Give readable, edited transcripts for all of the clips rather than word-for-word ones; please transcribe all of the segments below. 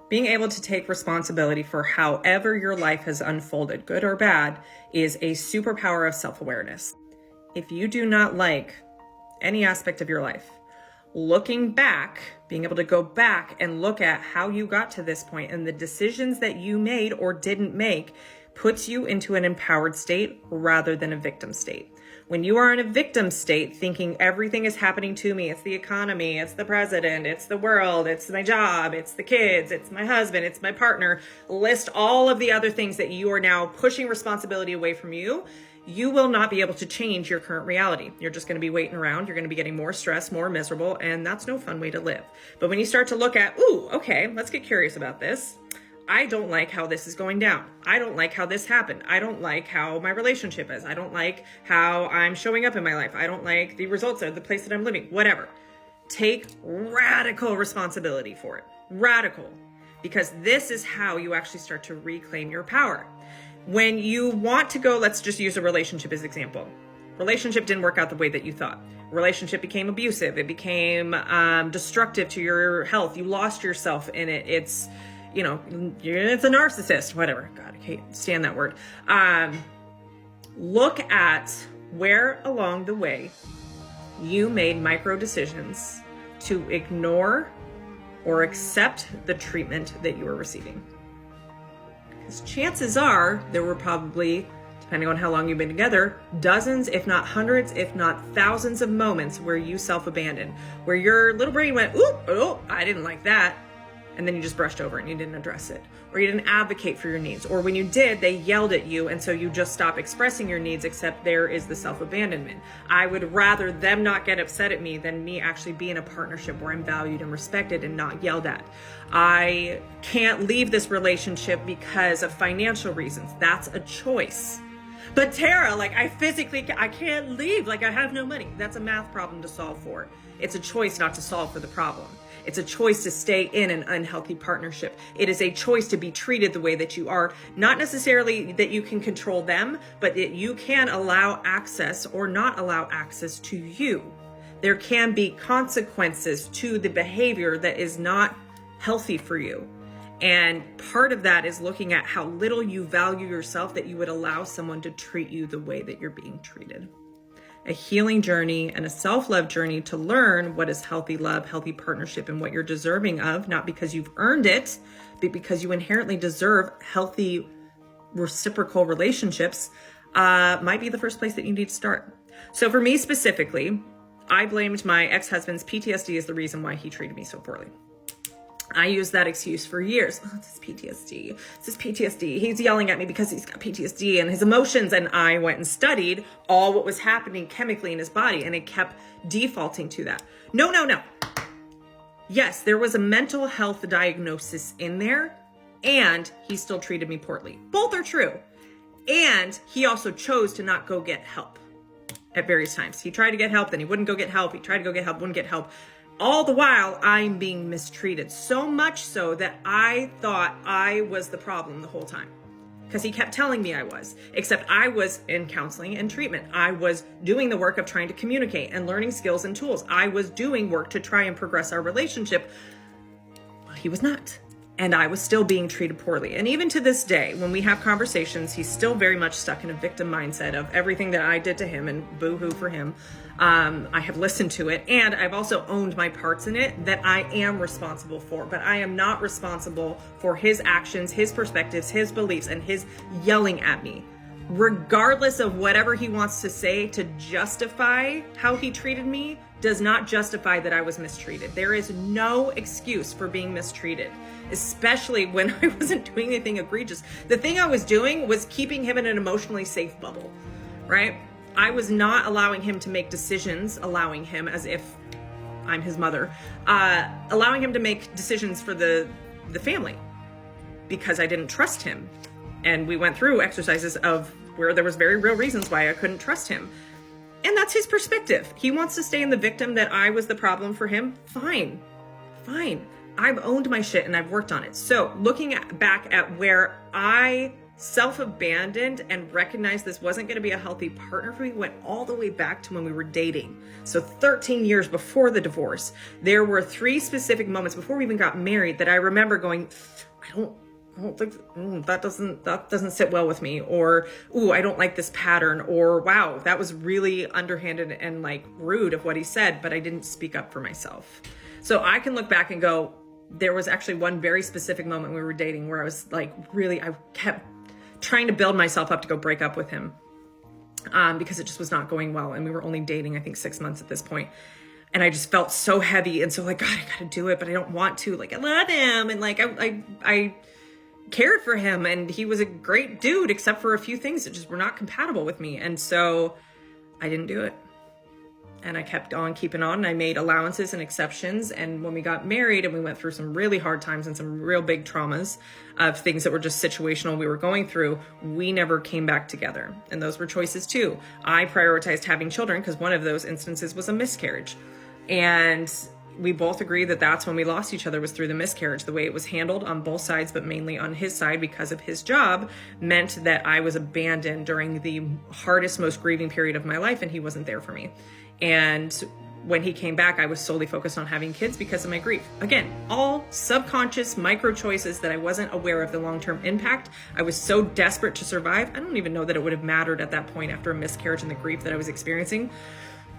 Being able to take responsibility for however your life has unfolded, good or bad, is a superpower of self-awareness. If you do not like any aspect of your life, looking back, being able to go back and look at how you got to this point and the decisions that you made or didn't make puts you into an empowered state rather than a victim state. When you are in a victim state, thinking everything is happening to me, it's the economy, it's the president, it's the world, it's my job, it's the kids, it's my husband, it's my partner, list all of the other things that you are now pushing responsibility away from you, you will not be able to change your current reality. You're just going to be waiting around. You're going to be getting more stressed, more miserable, and that's no fun way to live. But when you start to look at, ooh, okay, let's get curious about this. I don't like how this is going down. I don't like how this happened. I don't like how my relationship is. I don't like how I'm showing up in my life. I don't like the results of the place that I'm living, whatever. Take radical responsibility for it. Radical. Because this is how you actually start to reclaim your power. When you want to go, let's just use a relationship as example. Relationship didn't work out the way that you thought. Relationship became abusive. It became destructive to your health. You lost yourself in it. It's a narcissist, whatever. God, I can't stand that word. Look at where along the way you made micro decisions to ignore or accept the treatment that you were receiving. Because chances are there were probably, depending on how long you've been together, dozens, if not hundreds, if not thousands of moments where you self-abandoned, where your little brain went, ooh, I didn't like that. And then you just brushed over it and you didn't address it. Or you didn't advocate for your needs. Or when you did, they yelled at you. And so you just stop expressing your needs, except there is the self-abandonment. I would rather them not get upset at me than me actually be in a partnership where I'm valued and respected and not yelled at. I can't leave this relationship because of financial reasons. That's a choice. But Tara, I can't leave. I have no money. That's a math problem to solve for. It's a choice not to solve for the problem. It's a choice to stay in an unhealthy partnership. It is a choice to be treated the way that you are. Not necessarily that you can control them, but that you can allow access or not allow access to you. There can be consequences to the behavior that is not healthy for you. And part of that is looking at how little you value yourself that you would allow someone to treat you the way that you're being treated. A healing journey and a self-love journey to learn what is healthy love, healthy partnership, and what you're deserving of, not because you've earned it, but because you inherently deserve healthy reciprocal relationships, might be the first place that you need to start. So for me specifically, I blamed my ex-husband's PTSD as the reason why he treated me so poorly. I used that excuse for years. Oh, this is PTSD. This is PTSD. He's yelling at me because he's got PTSD and his emotions. And I went and studied all what was happening chemically in his body. And it kept defaulting to that. No. Yes, there was a mental health diagnosis in there. And he still treated me poorly. Both are true. And he also chose to not go get help at various times. He tried to get help, then he wouldn't go get help. He tried to go get help, wouldn't get help. All the while, I'm being mistreated. So much so that I thought I was the problem the whole time. Because he kept telling me I was. Except I was in counseling and treatment. I was doing the work of trying to communicate and learning skills and tools. I was doing work to try and progress our relationship. Well, he was not. And I was still being treated poorly. And even to this day, when we have conversations, he's still very much stuck in a victim mindset of everything that I did to him and boo-hoo for him. I have listened to it, and I've also owned my parts in it that I am responsible for, but I am not responsible for his actions, his perspectives, his beliefs, and his yelling at me. Regardless of whatever he wants to say to justify how he treated me, does not justify that I was mistreated. There is no excuse for being mistreated, especially when I wasn't doing anything egregious. The thing I was doing was keeping him in an emotionally safe bubble, right? I was not allowing him to make decisions, allowing him, as if I'm his mother, allowing him to make decisions for the family because I didn't trust him. And we went through exercises of where there was very real reasons why I couldn't trust him. And that's his perspective. He wants to stay in the victim that I was the problem for him. Fine. I've owned my shit and I've worked on it. So looking back at where I self-abandoned and recognized this wasn't going to be a healthy partner for me went all the way back to when we were dating. So 13 years before the divorce, there were 3 specific moments before we even got married that I remember going, I don't think that doesn't sit well with me, or ooh, I don't like this pattern, or wow, that was really underhanded and like rude of what he said, but I didn't speak up for myself. So I can look back and go, there was actually one very specific moment we were dating where I was like, really, I kept trying to build myself up to go break up with him because it just was not going well. And we were only dating, I think 6 months at this point. And I just felt so heavy. And so like, God, I gotta do it, but I don't want to. Like, I love him. And like, I cared for him, and he was a great dude, except for a few things that just were not compatible with me. And so I didn't do it. And I kept on keeping on, and I made allowances and exceptions. And when we got married and we went through some really hard times and some real big traumas of things that were just situational we were going through, we never came back together. And those were choices too. I prioritized having children because one of those instances was a miscarriage. And we both agreed that that's when we lost each other, was through the miscarriage. The way it was handled on both sides, but mainly on his side because of his job, meant that I was abandoned during the hardest, most grieving period of my life, and he wasn't there for me. And when he came back, I was solely focused on having kids because of my grief. Again, all subconscious micro choices that I wasn't aware of the long-term impact. I was so desperate to survive. I don't even know that it would have mattered at that point after a miscarriage and the grief that I was experiencing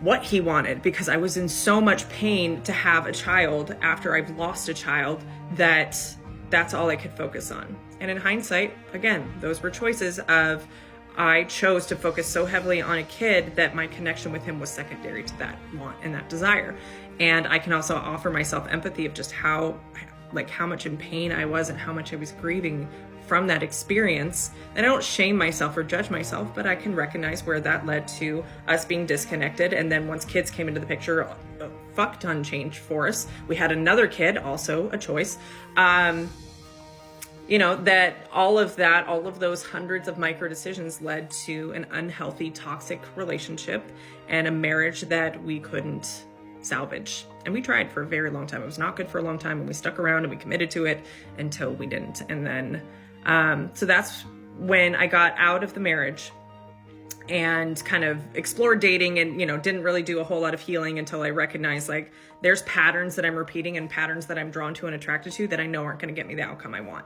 what he wanted, because I was in so much pain to have a child after I've lost a child that's all I could focus on. And in hindsight, again, those were choices of I chose to focus so heavily on a kid that my connection with him was secondary to that want and that desire. And I can also offer myself empathy of just how much in pain I was and how much I was grieving from that experience. And I don't shame myself or judge myself, but I can recognize where that led to us being disconnected. And then once kids came into the picture, a fuck ton changed for us. We had another kid, also a choice. That all of those hundreds of micro decisions led to an unhealthy, toxic relationship and a marriage that we couldn't salvage. And we tried for a very long time. It was not good for a long time, and we stuck around and we committed to it until we didn't. And then, so that's when I got out of the marriage and kind of explored dating and, didn't really do a whole lot of healing until I recognized like there's patterns that I'm repeating and patterns that I'm drawn to and attracted to that I know aren't going to get me the outcome I want.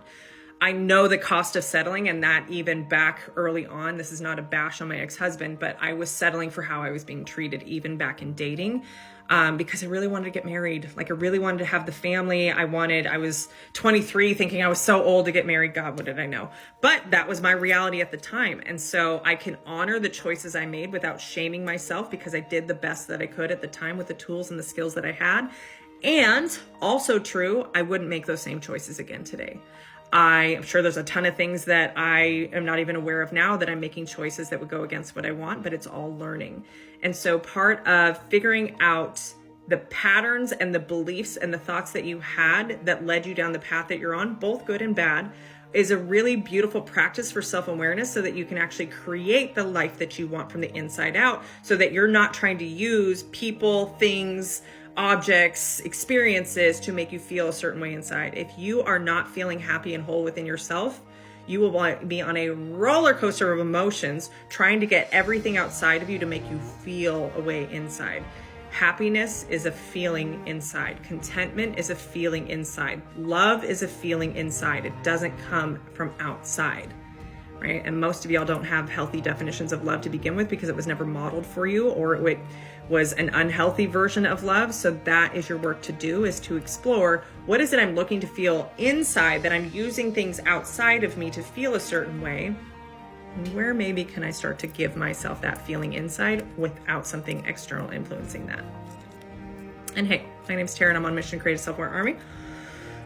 I know the cost of settling, and that even back early on, this is not a bash on my ex-husband, but I was settling for how I was being treated even back in dating. Because I really wanted to get married. Like I really wanted to have the family. I was 23 thinking I was so old to get married. God, what did I know? But that was my reality at the time. And so I can honor the choices I made without shaming myself because I did the best that I could at the time with the tools and the skills that I had. And also true, I wouldn't make those same choices again today. I am sure there's a ton of things that I am not even aware of now that I'm making choices that would go against what I want, but it's all learning. And so part of figuring out the patterns and the beliefs and the thoughts that you had that led you down the path that you're on, both good and bad, is a really beautiful practice for self-awareness so that you can actually create the life that you want from the inside out, so that you're not trying to use people, things, objects, experiences to make you feel a certain way inside. If you are not feeling happy and whole within yourself, you will be on a roller coaster of emotions trying to get everything outside of you to make you feel a way inside. Happiness is a feeling inside. Contentment is a feeling inside. Love is a feeling inside. It doesn't come from outside, right? And most of y'all don't have healthy definitions of love to begin with because it was never modeled for you, or it was an unhealthy version of love. So that is your work to do, is to explore what is it I'm looking to feel inside that I'm using things outside of me to feel a certain way. And where maybe can I start to give myself that feeling inside without something external influencing that? And hey, my name's Tara and I'm on a mission to create a self-aware army.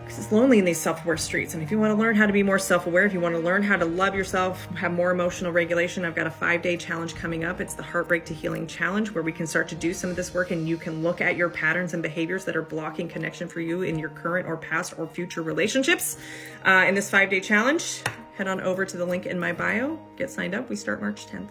Because it's lonely in these self-aware streets. And if you want to learn how to be more self-aware, if you want to learn how to love yourself, have more emotional regulation, I've got a 5-day challenge coming up. It's the Heartbreak to Healing Challenge, where we can start to do some of this work and you can look at your patterns and behaviors that are blocking connection for you in your current or past or future relationships. In this 5-day challenge, head on over to the link in my bio, get signed up. We start March 10th.